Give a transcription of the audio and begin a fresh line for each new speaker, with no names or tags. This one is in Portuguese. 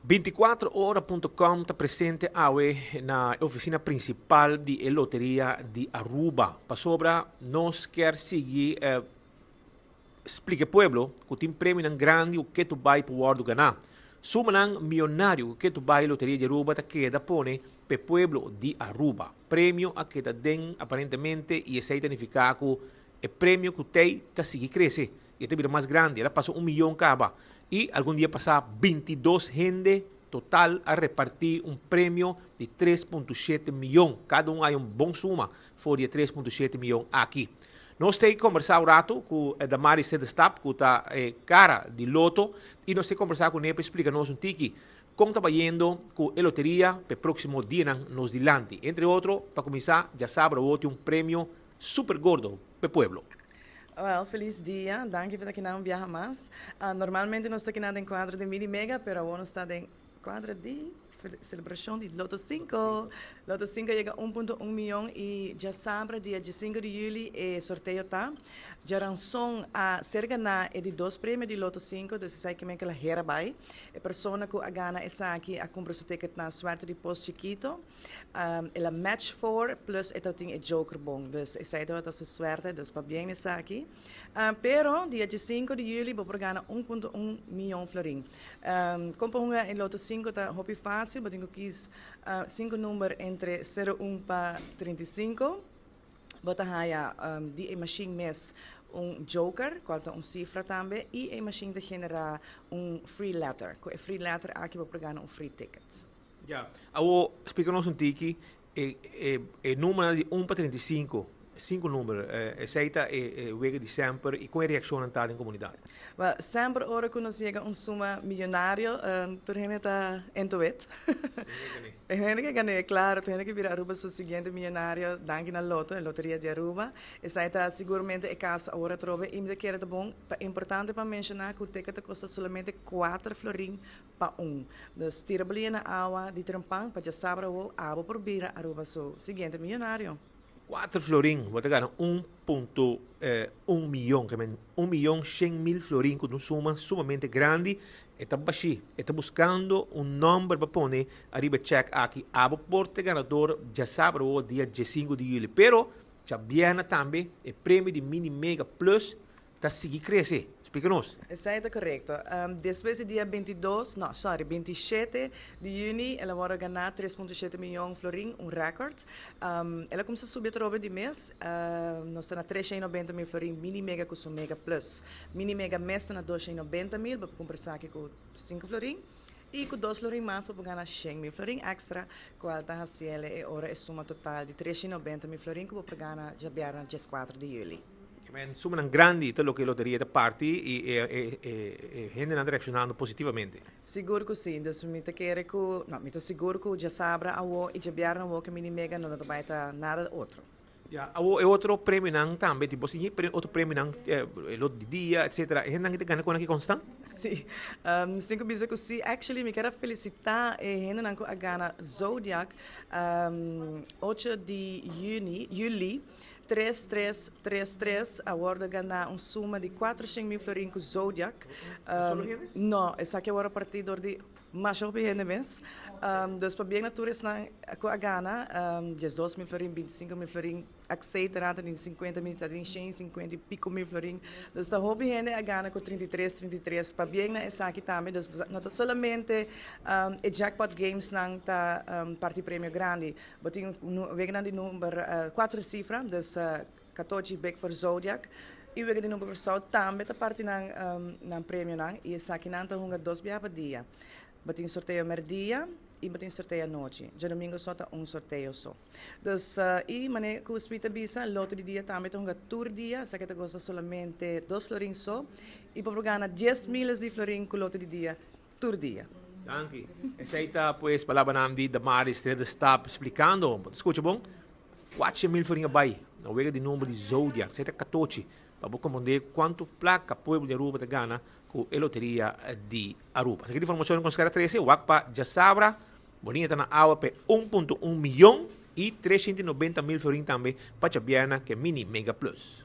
24hora.com está presente na oficina principal de loteria de Aruba. Para sobra, nós quer seguir explique pueblo que tem prêmio grande o que tu vai para ganhar. Suma milionário que tu vai loteria de Aruba tá queda pone pe pueblo de Aruba. Prêmio a que tá den aparentemente e esse significa que é prêmio que tem tá seguir crescer. E até vira mais grande, ela passou 1 milhão caba. E algum dia passar 22 gente total a repartir um prêmio de 3,7 milhões. Cada um aí bom suma, for de 3,7 milhões aqui. Nós temos conversado um rato com a Damaris Stap, que está cara de loto, e nós temos conversado com ele para explicar-nos um tiki como está indo com a loteria para o próximo dia nos dilante. Entre outros, para começar, já sabe, tem um prêmio super gordo para o pueblo.
Well, feliz dia, danke por aqui não viajar mais. Normalmente nós estamos aqui em quadro de mini mega, pero agora está em quadro de celebração de Loto 5. Loto 5 chega a 1,1 milhão e já sabe, dia 5 de julho, o sorteio está. Já ranção a ser ganhar é de 2 prêmios de Loto 5, então sai que ela hera vai. A pessoa que a gana essa aqui a compra seu ticket na suerte de post chiquito. Ela match 4 plus ela tem a joker bom. Então essa é a sua suerte, então para bem essa aqui. Pero dia 5 de julho vou ganhar 1,1 milhão florim. Compra em Loto 5 está hopi fácil, mas tenho que 5 números entre 01 para 35. Bota haya die machine mes joker, qual é cifra também, e a machine de generar free letter. Com a free letter aqui vou pegar free ticket.
Já, eu explico-nos tiki, número de 1 para 35. 5 números, aceita e wega de sempre e com a reação está em comunidade.
Well, sempre ora que nós chega suma milionário, tu gente está entuet. Gente que ganha, claro, tu gente que vira Aruba seu seguinte milionário, danke na loto, a loteria de Aruba. Essa está seguramente o caso agora trove e me quer bom, importante para mencionar que o ticket custa somente 4 florim para um. Dus tira na água de trampang para já saber o abo por vira Aruba seu seguinte milionário.
4 florim, vou ganhar 1,1 milhão, que é 1.100.000 florim, com uma suma sumamente grande. Está baixo, está buscando número para pôr arriba check aqui, abo por ganador, já sabe o dia 5 de julho. Pero, já viene também o prêmio de Mini Mega Plus, está seguir crescer. Explica-nos.
Essa é correto. Depois do dia 27 de junho, ela vai ganhar 3,7 milhões de florim, recorde. Ela começa a subir a de mês. Nós estamos na 390 mil florim, mini mega com mega plus. Mini mega mês está na 290 mil, para conversar aqui com 5 florim. E com 2 florim mais, para ganhar 100 mil florim extra, qual está a cielo e ora é suma total de 390 mil florim, que para ganhar já na 4 de julho.
Suma grande tutto che loteria da parti e gente andando reaccionando positivamente.
Seguro que sim, dus me te quer que, não, me te seguro que já sabe a o e já vieram o que mini mega não vai estar nada outro.
Ja, e outro prêmio não também, tipo assim, outro prêmio não, lote de dia, etc. E gente não ganha com aqui constant?
Sim, tenho que dizer que sim, actually me quero felicitar e gente não a ganha Zodiac 8 de julho 3333 agora ganhar suma de 400 mil florim com Zodiac. Não, essa aqui agora a partir de mais ou menos mês. Dus para bem naturais na com a gana, 2 mil florim, 25 mil florim, aceita de 50 mil, 50 e pico mil florim. Dus da hobby gente a gana com 33 para bem na essa aqui também. Dus não somente e jackpot games não tá parte prêmio grande, mas tem vegana de número 4 cifras, dus 14 big for Zodiac. E o de número pessoal também tá parte na prêmio não e essa aqui não tá 2 dia para dia. Batem sorteio merdia e batem sorteio à noite. Já domingo só tá sorteio só. Dus, e mané que o espírito bisa, lote de dia também tem tour dia, só que te gosta somente 2 florim só. E para ganhar 10 mil de florim com lote de dia, tour dia.
Danke. Essa aí tá, pues, palavra na de Damaris Stap explicando. Escuta, bom? 4 mil florim vai. Na wega de número de Zodiac, você tá 14. Para compreender quanto placa pueblo de Aruba te gana com a loteria de Aruba. Se quer informação com os caras 13, o WACPA já sabe, bonita na água para 1,1 milhão e 390 mil florim também para a que é Mini Mega Plus.